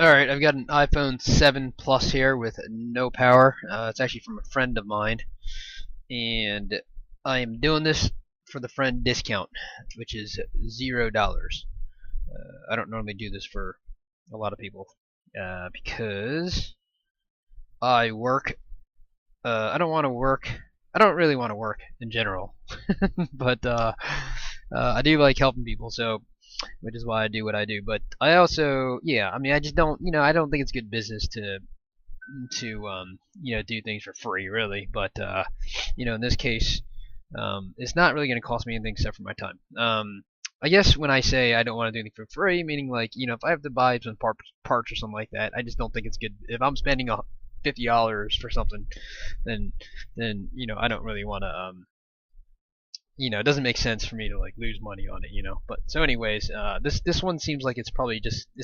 Alright, I've got an iPhone 7 Plus here with no power. It's actually from a friend of mine, and I am doing this for the friend discount, which is $0. I don't normally do this for a lot of people because I work. I don't want to work. I don't really want to work in general, but I do like helping people, so which is why I do what I do. But I also, yeah, I mean, I just don't, I don't think it's good business to do things for free, really. But in this case, it's not really going to cost me anything except for my time. I guess when I say I don't want to do anything for free, meaning like if I have to buy some parts or something like that, I just don't think it's good. If I'm spending $50 for something, then I don't really want to it doesn't make sense for me to like lose money on it. But so anyways, this one seems like it's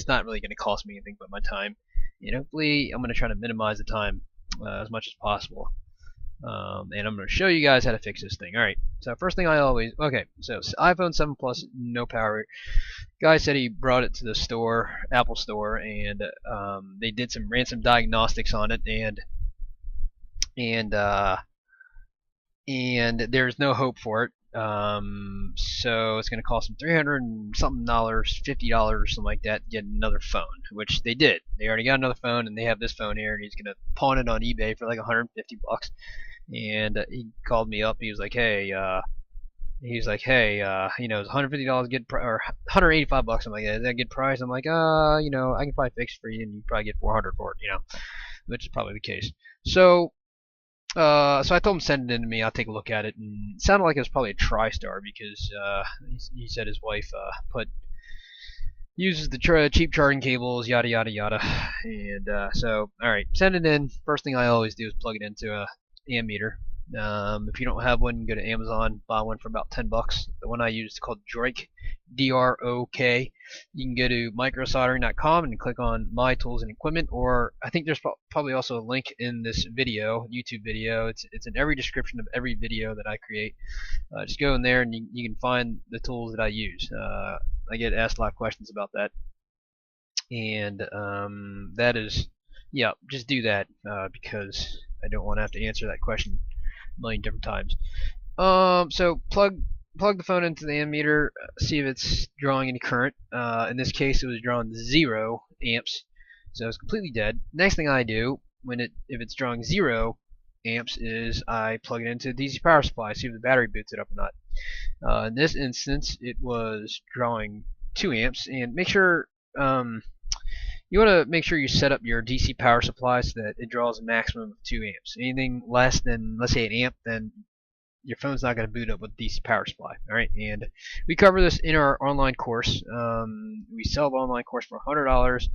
not really going to cost me anything but my time. Hopefully I'm going to try to minimize the time as much as possible. And I'm going to show you guys how to fix this thing. Alright, so first thing okay, so iPhone 7 Plus, no power. Guy said he brought it to the store, Apple store, and they ran some diagnostics on it, and there's no hope for it. So it's going to cost them 300 and something dollars, $50, something like that, to get another phone, which they did. They already got another phone, and they have this phone here, and he's going to pawn it on eBay for like 150 bucks. And he called me up. He was like, "Hey, it's $150 good or 185 bucks." I'm like, "Is that a good price?" I'm like, I can probably fix it for you, and you probably get 400 for it, which is probably the case. So I told him to send it in to me. I'll take a look at it, and it sounded like it was probably a TriStar because he said his wife uses the cheap charging cables, yada yada yada. And so, all right, send it in. First thing I always do is plug it into a ammeter. If you don't have one, you can go to Amazon, buy one for about 10 bucks. The one I use is called Drok, D-R-O-K. You can go to Microsoldering.com and click on My Tools and Equipment, or I think there's probably also a link in this video, YouTube video. It's in every description of every video that I create. Just go in there and you can find the tools that I use. I get asked a lot of questions about that, and that is, yeah, just do that because I don't want to have to answer that question a million different times. So plug the phone into the ammeter, see if it's drawing any current. In this case, it was drawing 0 amps, so it's completely dead. Next thing I do if it's drawing 0 amps is I plug it into a DC power supply, see if the battery boots it up or not. In this instance, it was drawing 2 amps, and make sure you want to make sure you set up your DC power supply so that it draws a maximum of 2 amps. Anything less than, let's say, an amp, then your phone's not going to boot up with DC power supply. All right, and we cover this in our online course. We sell the online course for $100.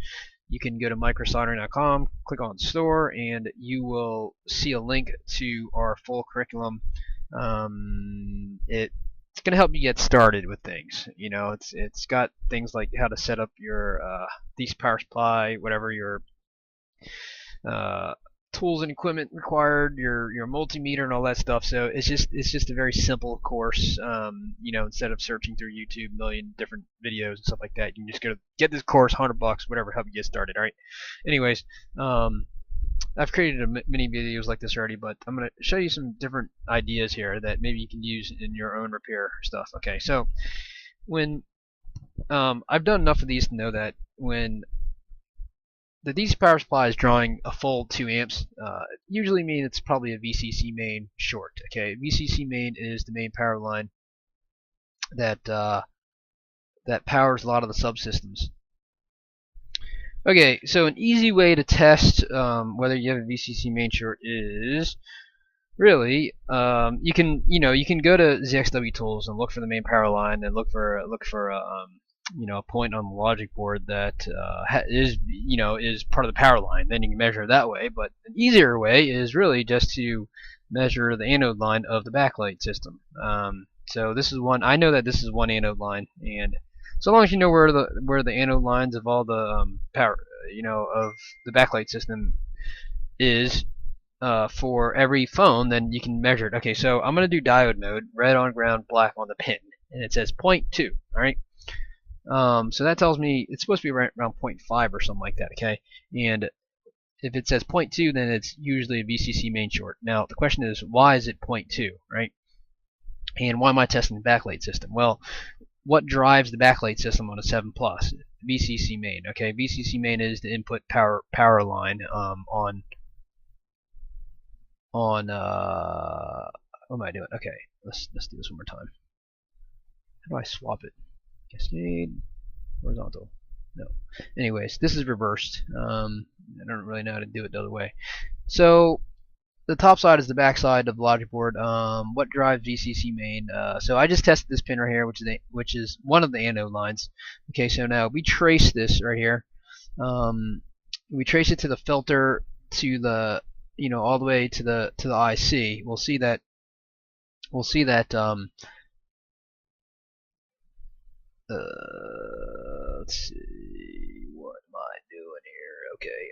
You can go to microsoldering.com, click on store, and you will see a link to our full curriculum. It's going to help you get started with things. It's got things like how to set up your DC power supply, whatever your uh, tools and equipment required, your multimeter and all that stuff. So it's just a very simple course. Instead of searching through YouTube a million different videos and stuff like that, you can just go get this course, 100 bucks, whatever, help you get started. All right. Anyways, I've created many videos like this already, but I'm going to show you some different ideas here that maybe you can use in your own repair stuff. Okay, so when I've done enough of these to know that when the DC power supply is drawing a full 2 amps, usually mean it's probably a VCC main short. Okay, VCC main is the main power line that that powers a lot of the subsystems. Okay, so an easy way to test whether you have a VCC main short is really you can go to ZXW Tools and look for the main power line and look for a point on the logic board that is part of the power line. Then you can measure it that way. But an easier way is really just to measure the anode line of the backlight system. So this is one. I know that this is one anode line, and so long as you know where the anode lines of all the power, of the backlight system is for every phone, then you can measure it. Okay, so I'm going to do diode mode, red on ground, black on the pin, and it says 0.2. All right. So that tells me it's supposed to be around 0.5 or something like that, okay? And if it says 0.2, then it's usually a VCC main short. Now, the question is, why is it 0.2, right? And why am I testing the backlight system? Well, what drives the backlight system on a 7 Plus? VCC main, okay? VCC main is the input power line on what am I doing? Okay, let's do this one more time. How do I swap it? Cascade, horizontal. No. Anyways, this is reversed. I don't really know how to do it the other way. So the top side is the back side of the logic board. What drives VCC main? So I just tested this pin right here, which is one of the anode lines. Okay, so now we trace this right here. We trace it to the filter, to the all the way to the IC. We'll see that let's see, what am I doing here? Okay,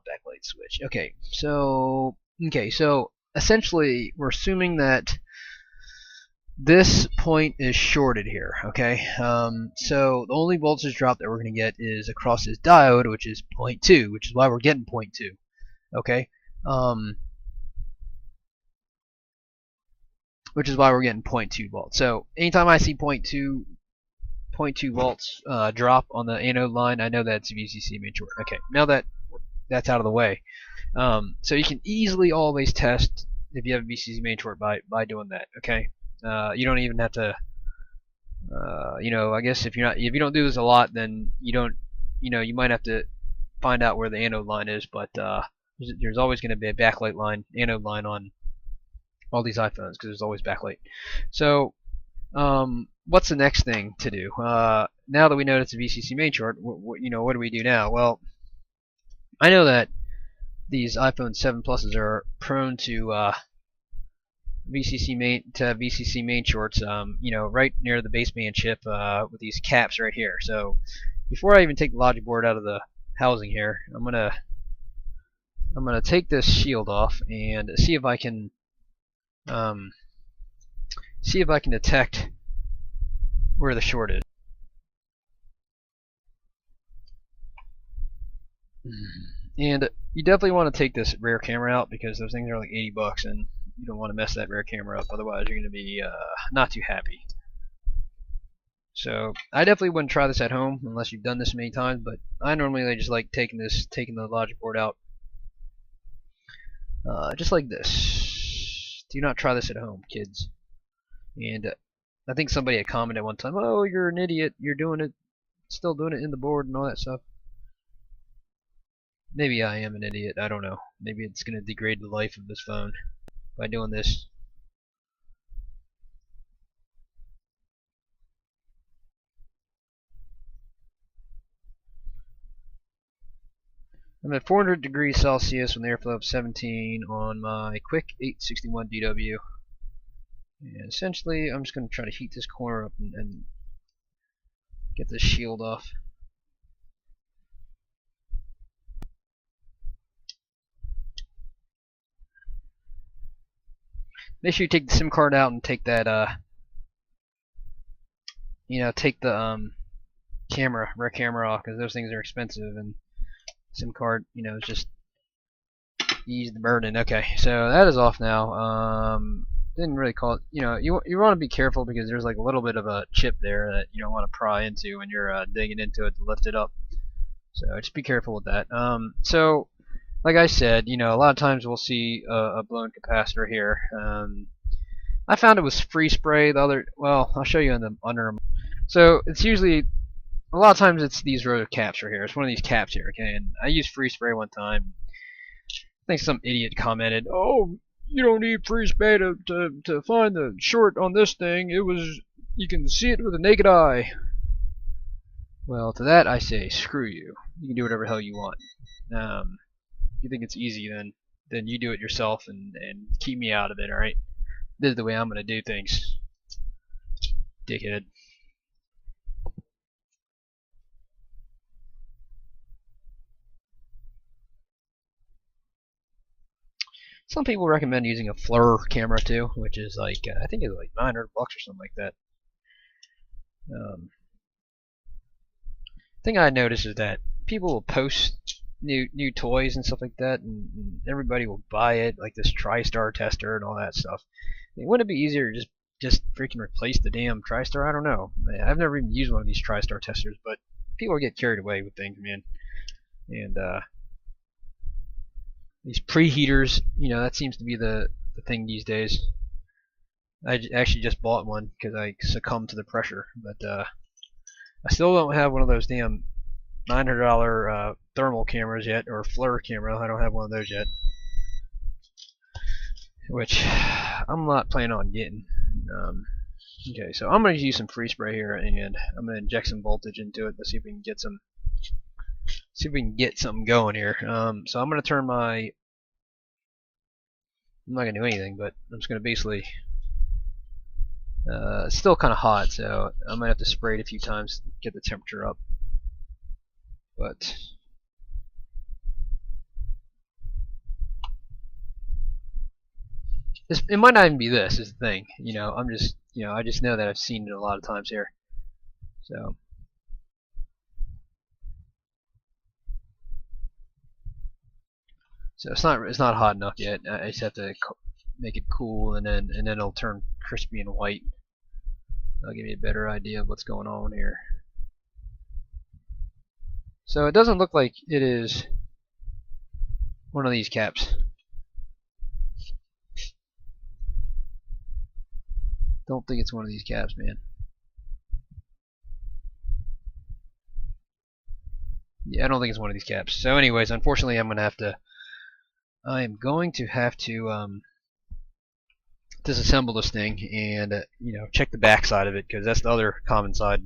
backlight switch. Okay, so essentially we're assuming that this point is shorted here. Okay, so the only voltage drop that we're going to get is across this diode, which is 0.2, which is why we're getting 0.2. Okay, which is why we're getting 0.2 volts. So anytime I see 0.2 volts drop on the anode line, I know that's VCC main short. Okay, now that that's out of the way, so you can easily always test if you have a VCC main short by doing that. Okay, you don't even have to. I guess if you don't do this a lot, then you might have to find out where the anode line is. But there's always going to be a backlight line, anode line on all these iPhones because there's always backlight. So what's the next thing to do? Now that we know it's a VCC main short, what do we do now? Well, I know that these iPhone 7 Pluses are prone to VCC main shorts. Right near the baseband chip with these caps right here. So before I even take the logic board out of the housing here, I'm gonna take this shield off and see if I can detect where the short is. And you definitely want to take this rear camera out because those things are like 80 bucks and you don't want to mess that rear camera up, otherwise you're going to be not too happy. So I definitely wouldn't try this at home unless you've done this many times, but I normally just like taking the logic board out just like this. Do not try this at home, kids. And I think somebody had commented one time, "Oh, you're an idiot. You're still doing it in the board and all that stuff." Maybe I am an idiot. I don't know. Maybe it's going to degrade the life of this phone by doing this. I'm at 400 degrees Celsius with an airflow of 17 on my quick 861 DW. And essentially, I'm just going to try to heat this corner up and get this shield off. Make sure you take the SIM card out and take that, take the rear camera off, because those things are expensive, and SIM card, just ease the burden. Okay, so that is off now. Didn't really call it. You want to be careful because there's like a little bit of a chip there that you don't want to pry into when you're digging into it to lift it up. So just be careful with that. So like I said, a lot of times we'll see a blown capacitor here. I found it was free spray. I'll show you in the under. So it's usually a lot of times it's these rotor caps right here. It's one of these caps here, okay? And I used free spray one time. I think some idiot commented, "Oh, you don't need free spray to find the short on this thing. You can see it with a naked eye." Well, to that I say, screw you. You can do whatever the hell you want. If you think it's easy, then you do it yourself and keep me out of it. All right? This is the way I'm gonna do things, dickhead. Some people recommend using a FLIR camera too, which is like I think it's like 900 bucks or something like that. thing I noticed is that people will post new toys and stuff like that, and everybody will buy it, like this TriStar tester and all that stuff. Wouldn't it be easier to just freaking replace the damn TriStar? I don't know. I've never even used one of these TriStar testers, but people get carried away with things, man. And these preheaters, that seems to be the thing these days. I actually just bought one because I succumbed to the pressure, but I still don't have one of those damn $900 thermal cameras yet, or FLIR camera. I don't have one of those yet, which I'm not planning on getting. Okay, so I'm going to use some free spray here, and I'm going to inject some voltage into it to see if we can get something going here. So I'm going to turn my. I'm not going to do anything, but I'm just going to basically. It's still kind of hot, so I'm going to have to spray it a few times to get the temperature up. But it might not even be this, is the thing. I'm just, I just know that I've seen it a lot of times here. So it's not hot enough yet. I just have to make it cool, and then it'll turn crispy and white. That'll give me a better idea of what's going on here. So it doesn't look like it is one of these caps. Don't think it's one of these caps, man. Yeah, I don't think it's one of these caps. So anyways, unfortunately, I am going to have to disassemble this thing and check the back side of it, because that's the other common side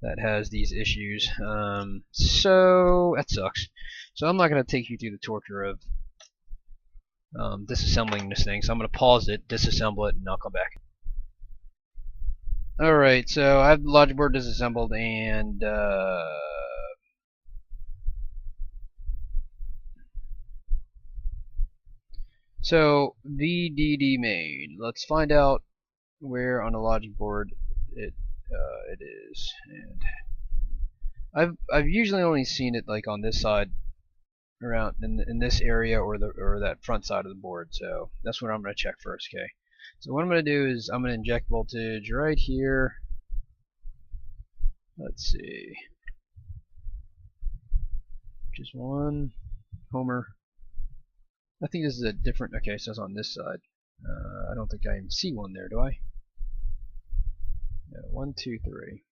that has these issues. So that sucks. So I'm not going to take you through the torture of disassembling this thing. So I'm going to pause it, disassemble it, and I'll come back. Alright, so I have the logic board disassembled, and so VDD main. Let's find out where on the logic board it is. And I've usually only seen it like on this side, around in this area, or that front side of the board. So that's what I'm going to check first. Okay. So what I'm going to do is I'm going to inject voltage right here. Let's see. Just one Homer. I think this is a different. Okay, so it's on this side. I don't think I even see one there, do I? No, 1, 2, 3.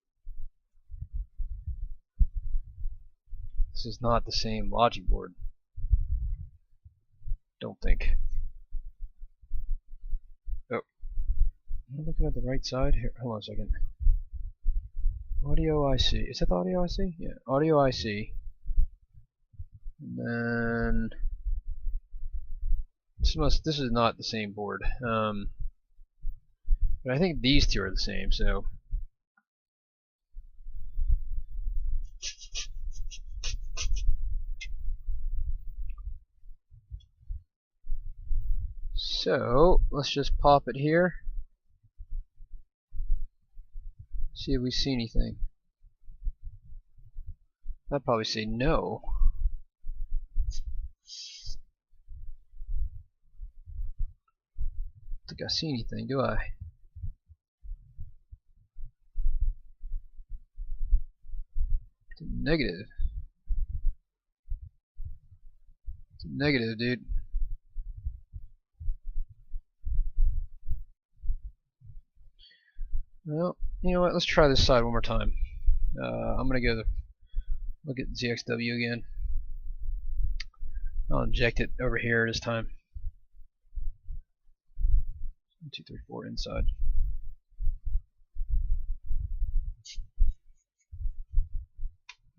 This is not the same logic board. Don't think. Oh, am I looking at the right side here? Hold on a second. Audio IC. Is that the audio IC? Yeah, audio IC. And then this is not the same board. But I think these two are the same. So let's just pop it here. See if we see anything. I'd probably say no. Don't think I see anything, do I? It's a negative. It's a negative, dude. Well, you know what? Let's try this side one more time. I'm gonna go look at ZXW again. I'll inject it over here this time. 1, 2, 3, 4 inside.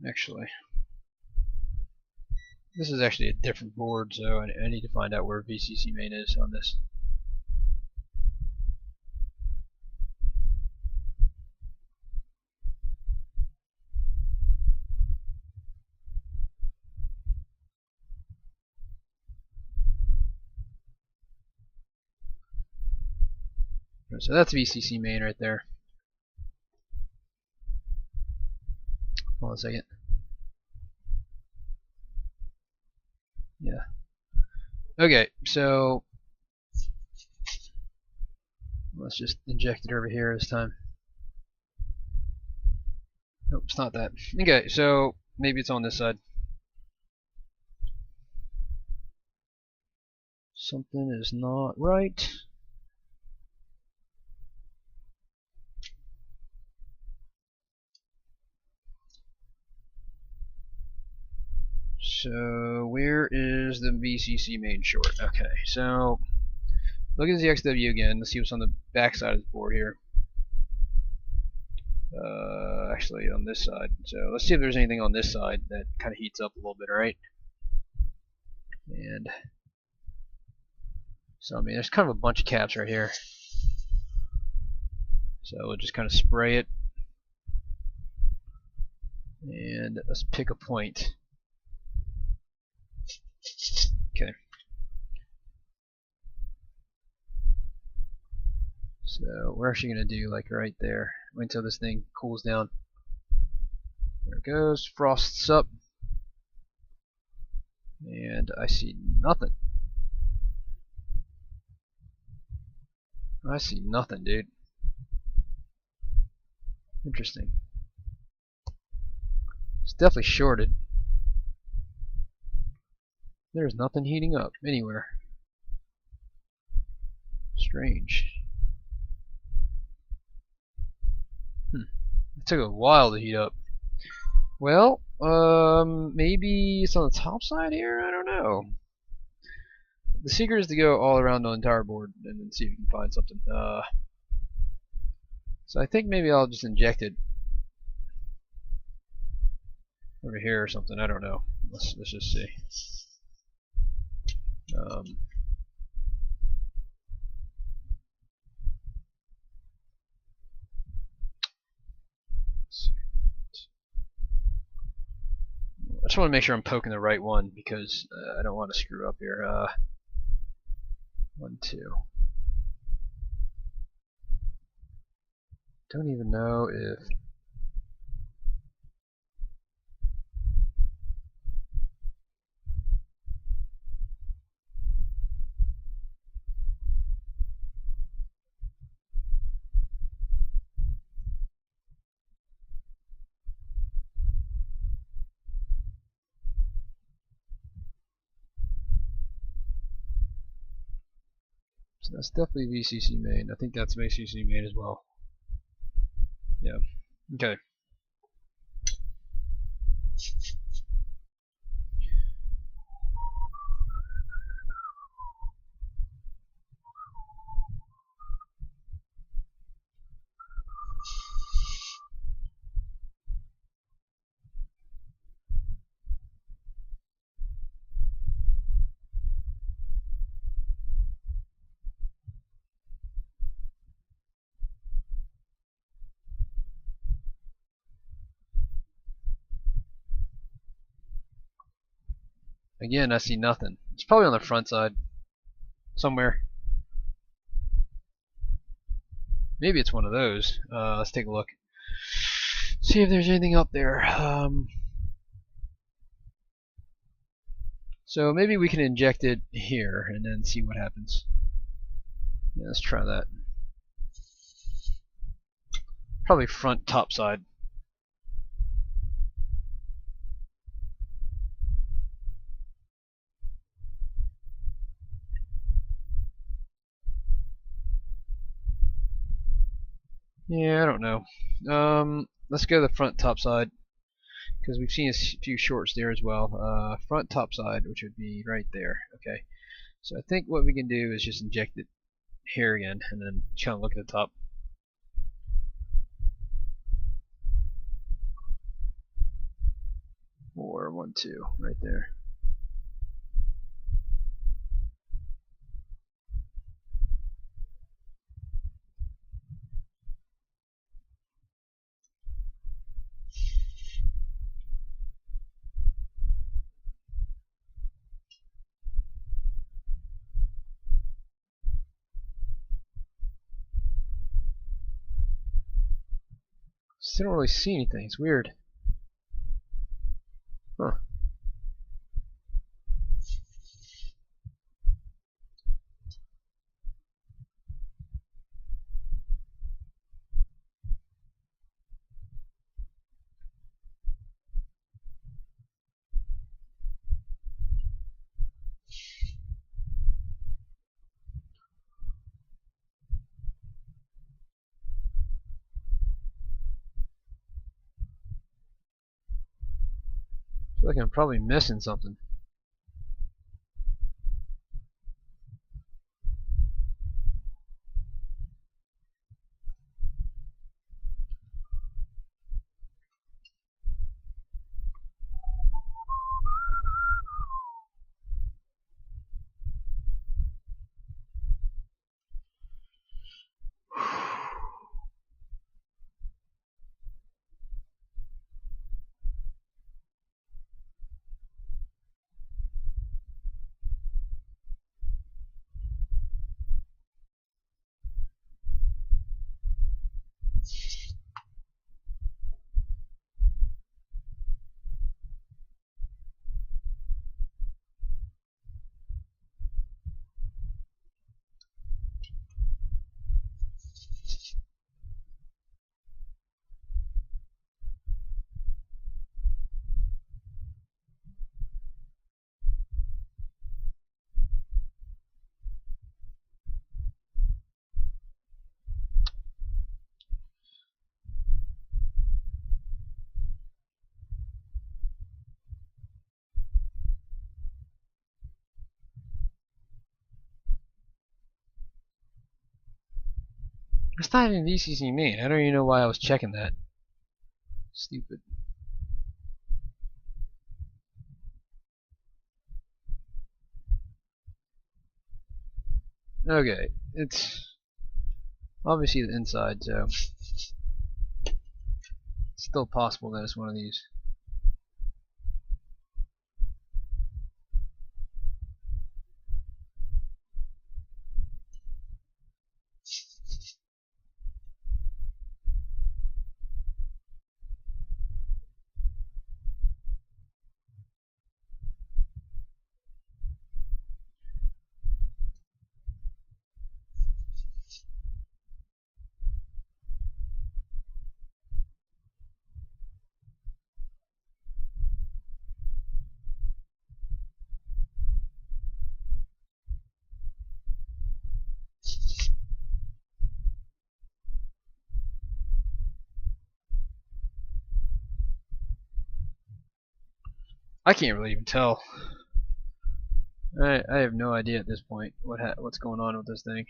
Actually, this is actually a different board, so I need to find out where VCC main is on this. So that's VCC main right there. Hold on a second. Yeah. Okay, so let's just inject it over here this time. Nope, it's not that. Okay, so maybe it's on this side. Something is not right. So where is the VCC main short? Okay, so look at the XW again. Let's see what's on the back side of the board here. Actually on this side. So let's see if there's anything on this side that kind of heats up a little bit, alright? And so I mean there's kind of a bunch of caps right here. So we'll just kind of spray it. And let's pick a point. Okay. So we're actually going to do like right there. Wait until this thing cools down. There it goes. Frosts up. And I see nothing. I see nothing, dude. Interesting. It's definitely shorted. There's nothing heating up anywhere. Strange. It took a while to heat up. Well, maybe it's on the top side here? I don't know. The secret is to go all around the entire board and then see if you can find something. So I think maybe I'll just inject it over here or something. I don't know. Let's just see. I just want to make sure I'm poking the right one because I don't want to screw up here. 1, 2. Don't even know if so that's definitely VCC main. I think that's VCC main as well. Yeah. Okay. Again, I see nothing. It's probably on the front side somewhere. Maybe it's one of those. Let's take a look. See if there's anything up there. So maybe we can inject it here and then see what happens. Yeah, let's try that. Probably front top side. Yeah, I don't know. Let's go to the front top side because we've seen a few shorts there as well. Front top side, which would be right there. Okay. So I think what we can do is just inject it here again and then kind of look at the top. Or 1, 2, right there. Still don't really see anything. It's weird. Huh. feel like I'm probably missing something. It's not even VCC main. I don't even know why I was checking that. Stupid. Okay, it's obviously the inside, so it's still possible that it's one of these. I can't really even tell. I have no idea at this point what's going on with this thing.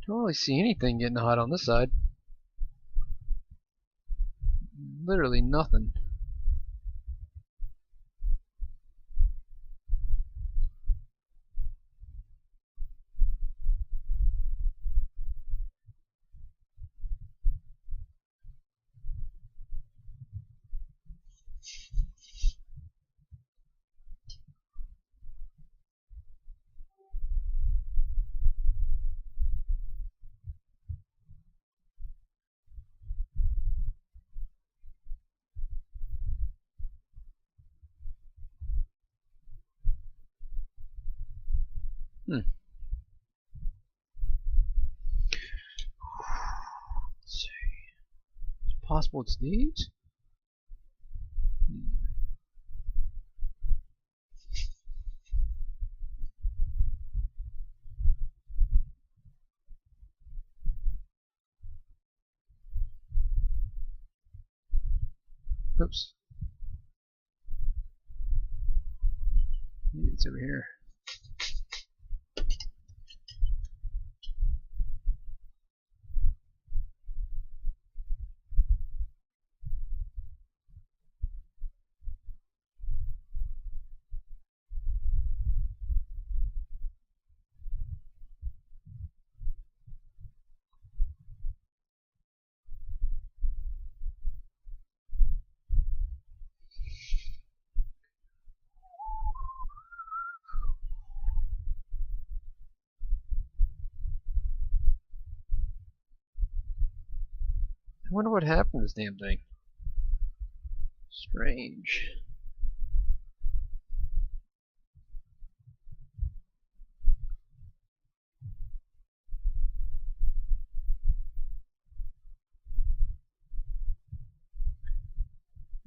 Don't really see anything getting hot on this side. Literally nothing. Hmm. Let's see. Is it possible it's these? Hmm. Oops. Maybe it's over here. I wonder what happened to this damn thing. Strange.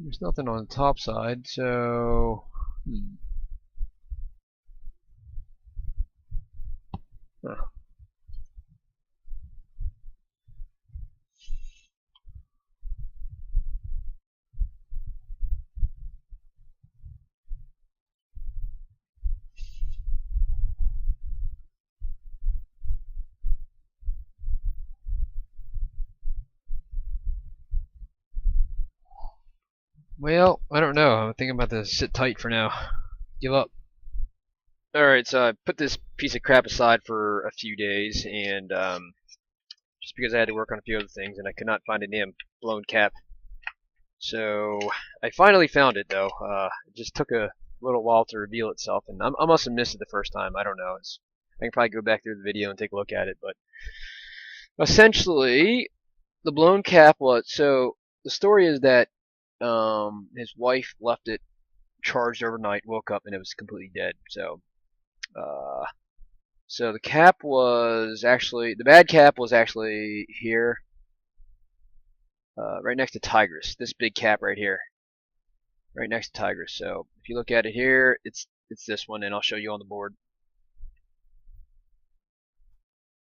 There's nothing on the top side, so Huh. Well, I don't know. I'm thinking about to sit tight for now. Give up. Alright, so I put this piece of crap aside for a few days, and just because I had to work on a few other things, and I could not find a damn blown cap. So I finally found it, though. It just took a little while to reveal itself, and I must have missed it the first time. I don't know. I can probably go back through the video and take a look at it, but essentially, the blown cap was so. The story is that his wife left it charged overnight, woke up, and it was completely dead. Uh, so the cap was actually the bad cap was actually here, right next to Tigress. This big cap right here, right next to Tigress. So if you look at it here, it's this one, and I'll show you on the board.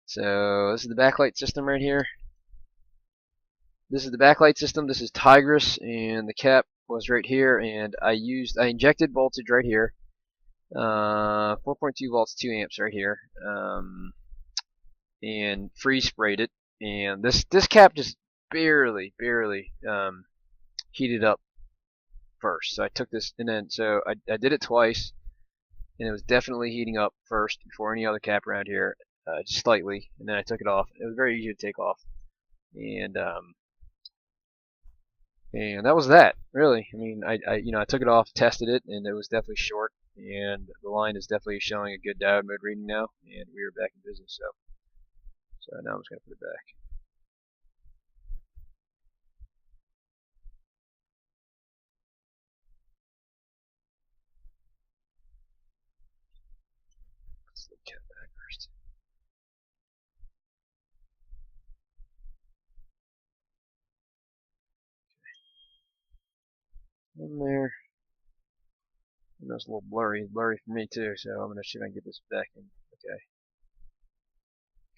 So this is the backlight system right here. This is the backlight system. This is Tigress, and the cap was right here, and I injected voltage right here. 4.2 volts, 2 amps right here, and freeze sprayed it. And this cap just barely heated up first. So I took this, and then so I did it twice, and it was definitely heating up first before any other cap around here, just slightly, and then I took it off. It was very easy to take off, and that was that. Really, I mean, I took it off, tested it, and it was definitely short. And the line is definitely showing a good diode mode reading now, and we are back in business. So now I'm just gonna put it back. Let's look at that first. In there. And that's a little blurry for me too. So I'm gonna see if I can get this back in. Okay.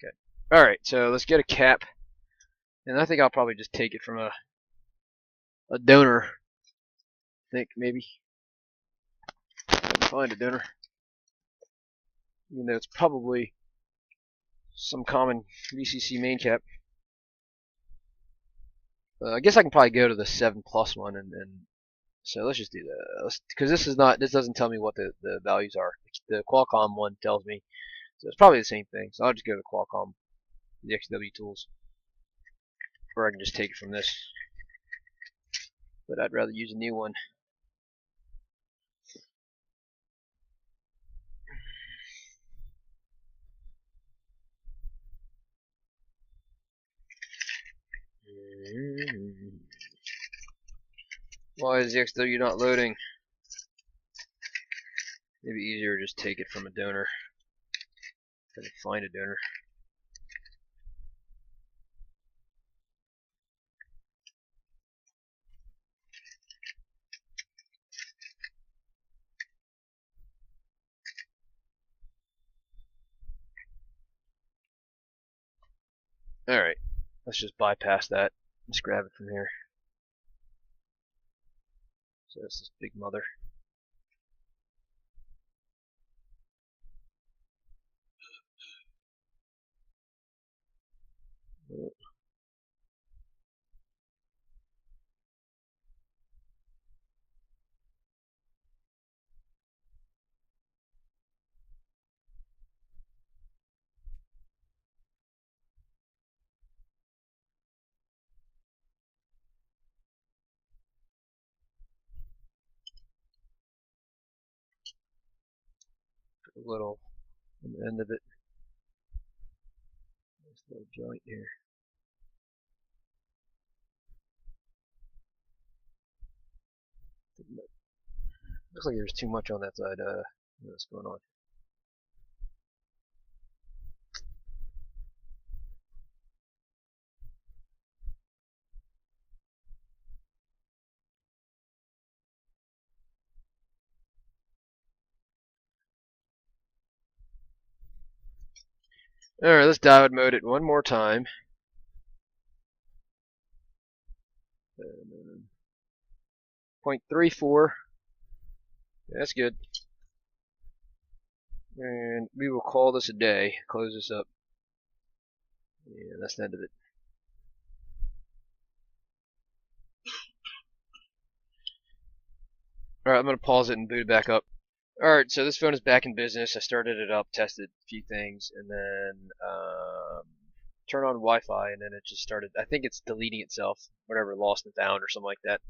Good. All right. So let's get a cap, and I think I'll probably just take it from a donor. I think maybe I can find a donor, even though it's probably some common VCC main cap. I guess I can probably go to the 7+ one, and so let's just do that. Because this doesn't tell me what the values are. The Qualcomm one tells me, so it's probably the same thing. So I'll just go to Qualcomm, the XW tools, or I can just take it from this. But I'd rather use a new one. Why is the XW not loading? Maybe easier to just take it from a donor. Gotta find a donor. Alright, let's just bypass that. Let's grab it from here. So this is big mother. A little on the end of it. Nice little joint here. Looks like there's too much on that side. What's going on? Alright, let's diode mode it one more time. 0.34. That's good. And we will call this a day. Close this up. Yeah, that's the end of it. Alright, I'm going to pause it and boot it back up. Alright, so this phone is back in business. I started it up, tested a few things, and then turned on Wi-Fi, and then it just started. I think it's deleting itself, whatever, lost and found or something like that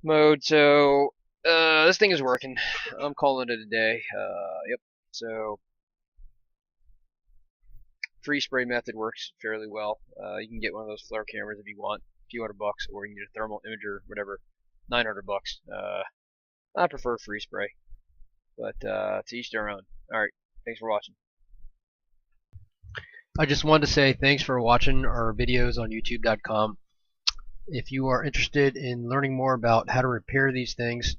mode. So this thing is working. I'm calling it a day. Yep. So free spray method works fairly well. You can get one of those flare cameras if you want, a few $100, or you can get a thermal imager, whatever, $900. I prefer free spray, but to each their own. Alright, thanks for watching. I just wanted to say thanks for watching our videos on youtube.com. If you are interested in learning more about how to repair these things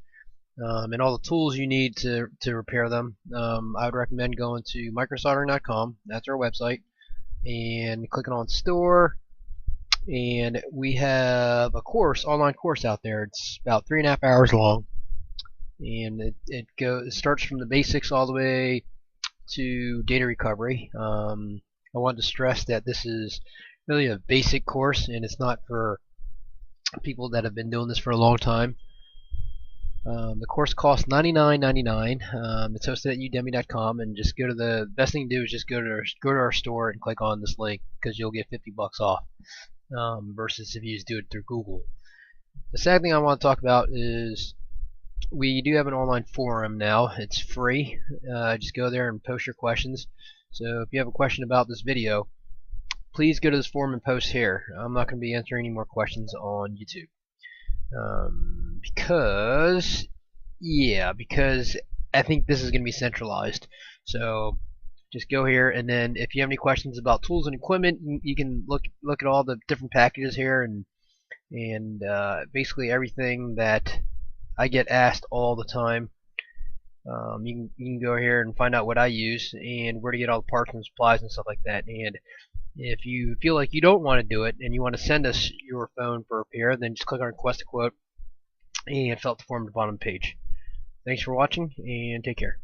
and all the tools you need to repair them, I would recommend going to Microsoldering.com. That's our website, and clicking on store, and we have a online course out there. It's about 3.5 hours long, and it starts from the basics all the way to data recovery. I wanted to stress that this is really a basic course, and it's not for people that have been doing this for a long time. The course costs $99.99. It's hosted at udemy.com, and just go to the best thing to do is just go to our store and click on this link, because you'll get $50 off versus if you just do it through Google. The second thing I want to talk about is we do have an online forum now. It's free. Just go there and post your questions. So if you have a question about this video, please go to this forum and post here. I'm not going to be answering any more questions on YouTube. Because I think this is going to be centralized. So just go here, and then if you have any questions about tools and equipment, you can look at all the different packages here, and basically everything that I get asked all the time. You can go here and find out what I use and where to get all the parts and supplies and stuff like that. And if you feel like you don't want to do it and you want to send us your phone for repair, then just click on request a quote and fill out the form at the bottom of the page. Thanks for watching, and take care.